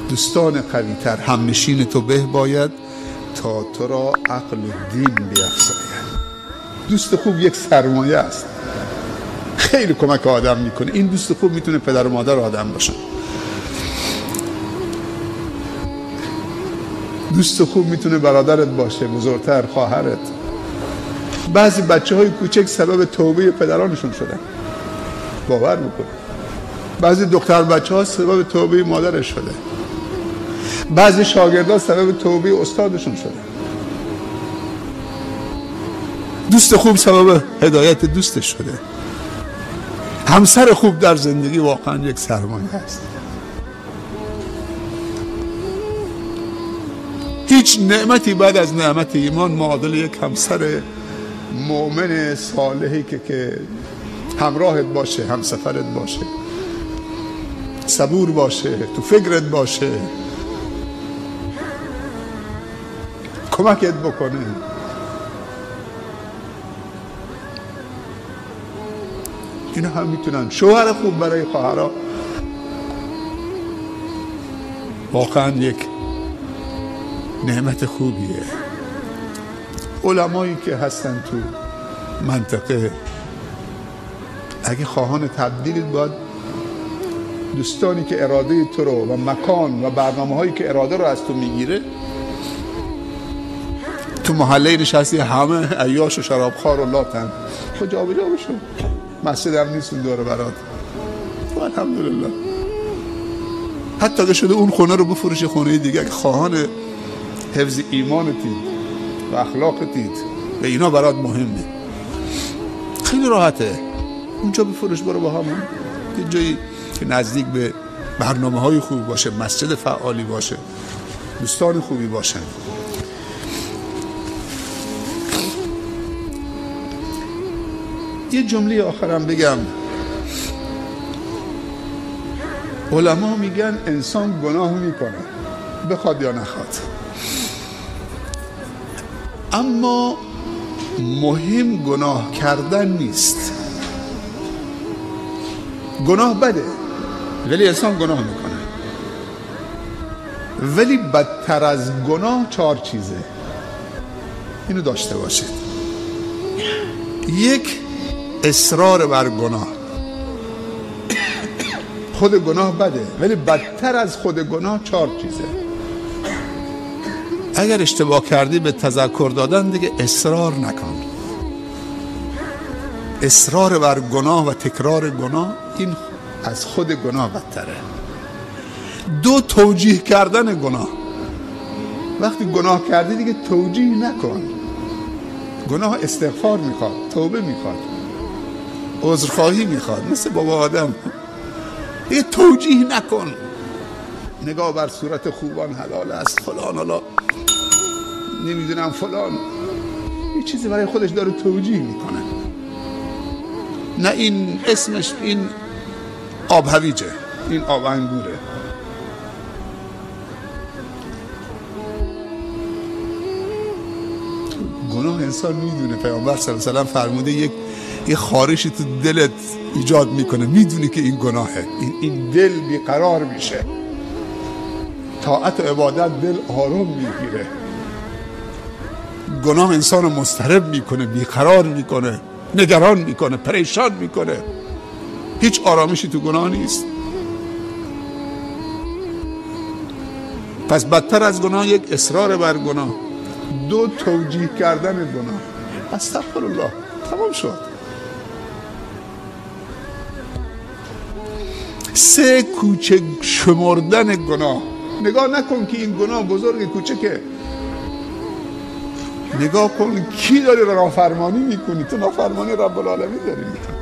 دوستان قوی‌تر همنشین تو به باید تا تو را عقل و دین بیفزاید. دوست خوب یک سرمایه است، خیلی کمک آدم میکنه. این دوست خوب میتونه پدر و مادر آدم باشه. دوست خوب میتونه برادرت باشه، بزرگتر، خواهرت. بعضی بچه های کوچک سبب توبه پدرانشون شدن، باور بکن. بعضی دختر بچه ها سبب توبه مادرش شده. بعضی شاگردان سبب توبه استادشون شده. دوست خوب سبب هدایت دوستش شده. همسر خوب در زندگی واقعا یک سرمایه است. هیچ نعمتی بعد از نعمت ایمان معادل یک همسر مؤمن صالحی که همراهت باشه، همسفرت باشه، صبور باشه، تو فکرت باشه، کمکت بکنه. اینا هم میتونن. شوهر خوب برای خواهرها واقعا یک نعمت خوبیه. علمایی که هستن تو منطقه اگه خواهان تبدیل باید دوستانی که اراده تو رو و مکان و برنامه هایی که اراده رو از تو میگیره، تو محله نشستی همه عیاش و شرابخوار و لاتن، خود جا بجا بشون. مسجد هم نیستون دور برات، الحمدلله. حتی اگه شده اون خونه رو بفروش خونه دیگه، اگه خواهان حفظ ایمانتید و اخلاقتید و اینا برات مهمه، خیلی راحته اونجا بفروش، برو با همون یه جایی که نزدیک به برنامه های خوب باشه، مسجد فعالی باشه، دوستان خوبی باشن. یه جمله آخرم بگم. علما میگن انسان گناه میکنه بخواد یا نخواد، اما مهم گناه کردن نیست. گناه بده ولی انسان گناه میکنه. ولی بدتر از گناه 4 چیزه، اینو داشته باشید. یک، اصرار بر گناه. خود گناه بده ولی بدتر از خود گناه 4 چیزه. اگر اشتباه کردی به تذکر دادن دیگه اصرار نکن. اصرار بر گناه و تکرار گناه، این از خود گناه بدتره. 2، توجیه کردن گناه. وقتی گناه کردی دیگه توجیه نکن. گناه استغفار میخواد، توبه میخواد، عذرخواهی میخواد، مثل بابا آدم. دیگه توجیه نکن. نگاه بر صورت خوبان حلال است، فلان، حالا نمیدونم فلان، یه چیزی برای خودش داره توجیه میکنه. نه این اسمش، این آب هویجه، این آب انگوره. گناه انسان میدونه، پیامبر صلی الله علیه و سلم فرموده یه خارشی تو دلت ایجاد میکنه، میدونی که این گناهه، این دل بیقرار میشه. طاعت و عبادت دل آروم میگیره. گناه انسان رو مضطرب میکنه، بیقرار میکنه، نگران میکنه، پریشان میکنه. هیچ آرامشی تو گناه نیست. پس بدتر از گناه یک، اصرار بر گناه. 2، توجیه کردن گناه. استغفرالله، تمام شد. 3، کوچک شمردن گناه. نگاه نکن که این گناه بزرگ کوچکه. نگاه کن کی داری نافرمانی میکنی. تو نافرمانی رب العالمین داری میکنی.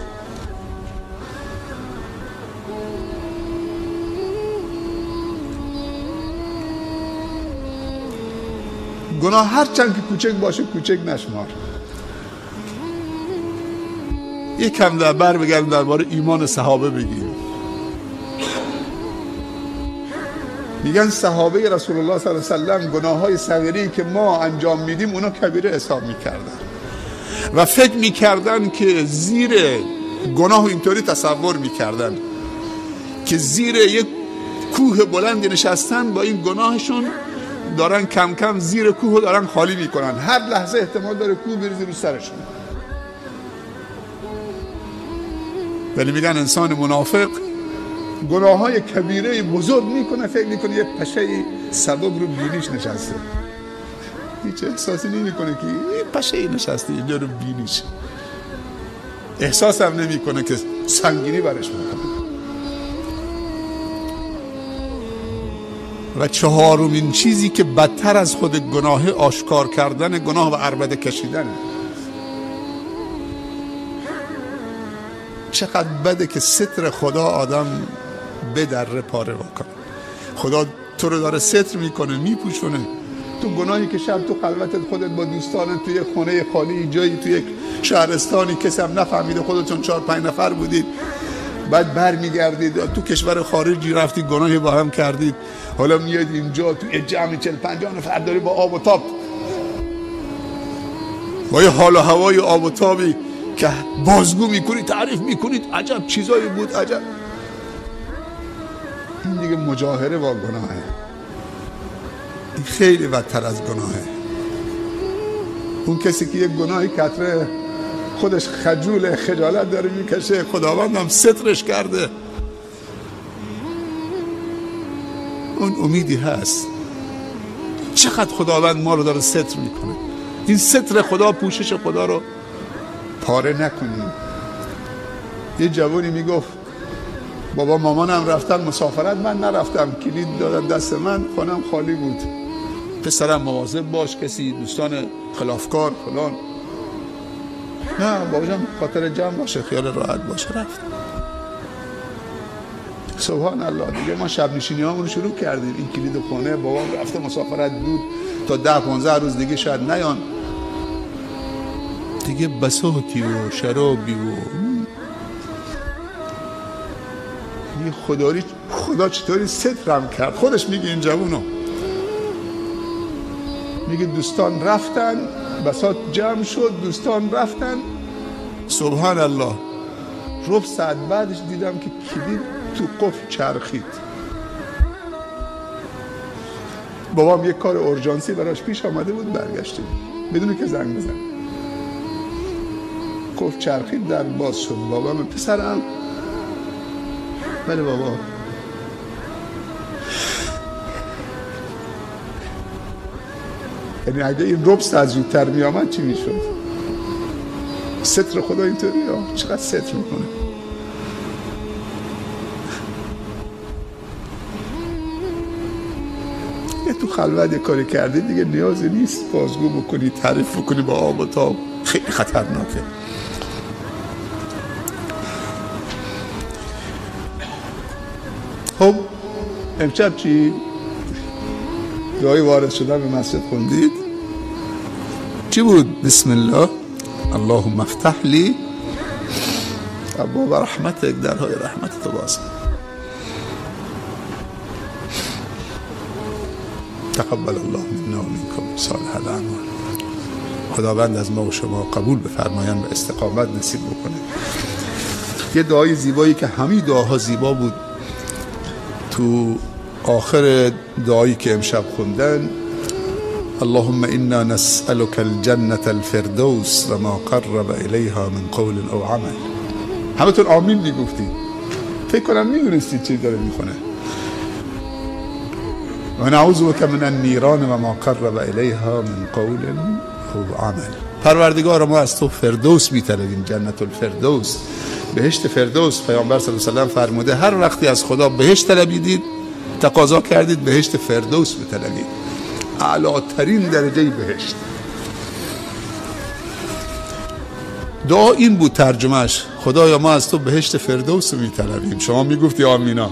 گناه هر چند که کوچک باشه کوچک نشمار. یک کم در بر بگردیم درباره ایمان صحابه بگیم. میگن صحابه رسول الله صلی الله علیه و سلم گناههای صغیری که ما انجام میدیم اونا کبیره حساب میکردن و فکر میکردن که زیر گناه اینطوری تصور میکردن که زیر یک کوه بلندی نشستن، با این گناهشون دارن کم کم زیر کوه دارن خالی میکنن، هر لحظه احتمال داره کوه بریزه رو سرشون. ولی میگن انسان منافق گناههای کبیره بزرگ میکنه، فکر میکنه یه پشه سبب رو بینیش نشسته، هیچ احساسی نمیکنه که یه پشه نشسته اینجا رو بینیش، احساس هم نمیکنه که سنگینی برش میکنه. و چهارمین چیزی که بدتر از خود گناه، آشکار کردن گناه و عربده کشیدنه. چقدر بده که ستر خدا آدم بدره پاره بکنه. خدا تو رو داره ستر میکنه، میپوشونه. تو گناهی که شب تو خلوتت خودت با دوستانت توی خونه خالی جایی توی یک شهرستانی کسی هم نفهمیده، خودتون 4-5 نفر بودید، بعد بر میگردید تو کشور خارجی رفتید گناهی با هم کردید، حالا میاد اینجا توی جمع 40-50 نفر داری با آب و تاب، با یه حال و هوای آب و تابی که بازگو میکنید، تعریف میکنید، عجب چیزایی بود، عجب. این دیگه مجاهره با گناهه، این خیلی بدتر از گناهه. اون کسی که یک گناهی کتره خودش خجول، خجالت داره میکشه، خداوند هم سترش کرده، اون امیدی هست. چقدر خداوند ما رو داره ستر میکنه. این ستر خدا، پوشش خدا رو پاره نکنیم. یه جوانی میگفت بابا مامانم رفتن مسافرت، من نرفتم، کلید دادن دست من، خانم خالی بود. پسرم مواظب باش، کسی دوستان خلافکار فلان. نه بابا جان خاطر جمع باشه، خیال راحت باشه. رفت. سبحان الله. دیگه ما شب نشینی هامون رو شروع کردیم. این کلید خونه، بابام رفته مسافرت بود، تا 10-15 روز دیگه شاید نیان. دیگه بساطی و شرابی و خدا چطوری سترم کرد. خودش میگه این جوونو، میگه دوستان رفتن، بساط جمع شد، دوستان رفتن، سبحان الله، ربع ساعت بعدش دیدم که کلید تو قفل چرخید. بابام یک کار اورژانسی براش پیش آمده بود، برگشتیم بدون که زنگ بزن، قفل چرخید، در باز شد. بابام پسرم، بله بابا. یعنی اگه این ربع ساعت زودتر می آمد چی می شد؟ ستر خدا اینطوری ها، چقدر ستر میکنه. یه تو خلوت یه کاری کردی دیگه نیازی نیست بازگو بکنی، تعریف بکنی با آب و تاب، خیلی خطرناکه. خب امشب چی؟ دعای وارد شدن به مسجد خوندید؟ چی بود؟ بسم الله اللهم افتح لی ابواب رحمتک، درهای رحمتت باز. تقبل الله منا و منکم صالح الاعمال. خداوند از ما و شما قبول بفرمایند و استقامت نصیب بکنه. یه دعای زیبایی که همه دعاها زیبا بود، تو آخر دعایی که امشب خوندن، اللهم انا نسألك الجنة الفردوس و ما قرب الیها من قول او عمل. همتون آمین میگفتید، فکر کنم میدونستید چی داره میخونه. و نعوذ بک من النیران و ما قرب الیها من قول او عمل. پروردگار ما از تو فردوس میطلبیم، جنت الفردوس، بهشت فردوس. پیامبر صلی الله علیه و سلم فرموده هر وقتی از خدا بهشت طلبیدید، تقاضا کردید بهشت فردوس بطلبید، اعلاترین درجه بهشت. دعا این بود ترجمهش، خدایا ما از تو بهشت فردوس میطلبیم. شما میگفتی آمینا.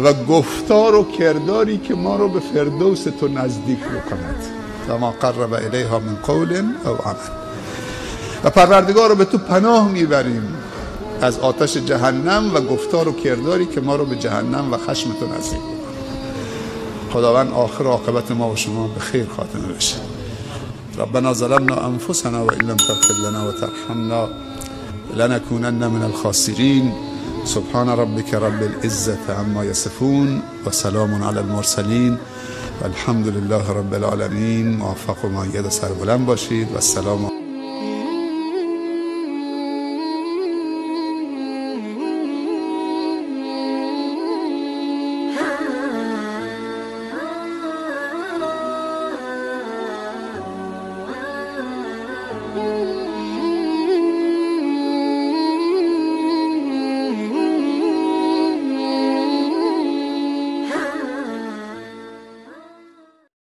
و گفتار و کرداری که ما رو به فردوس تو نزدیک بکند، و ما قرب الیها من قول او عمل. و پروردگار رو به تو پناه میبریم از آتش جهنم و گفتار و کرداری که ما رو به جهنم و خشم تو نزدیک بکند. خداوند آخر عاقبت ما و شما به خیر خاتمه بشه. ربنا ظلمنا انفسنا و ان لم تغفر لنا و ترحمنا لنكونن من الخاسرین. سبحان ربک رب العزة عما یصفون و سلام علی المرسلین و الحمد لله رب العالمین. موفق و مؤید و سربلند باشید و السلام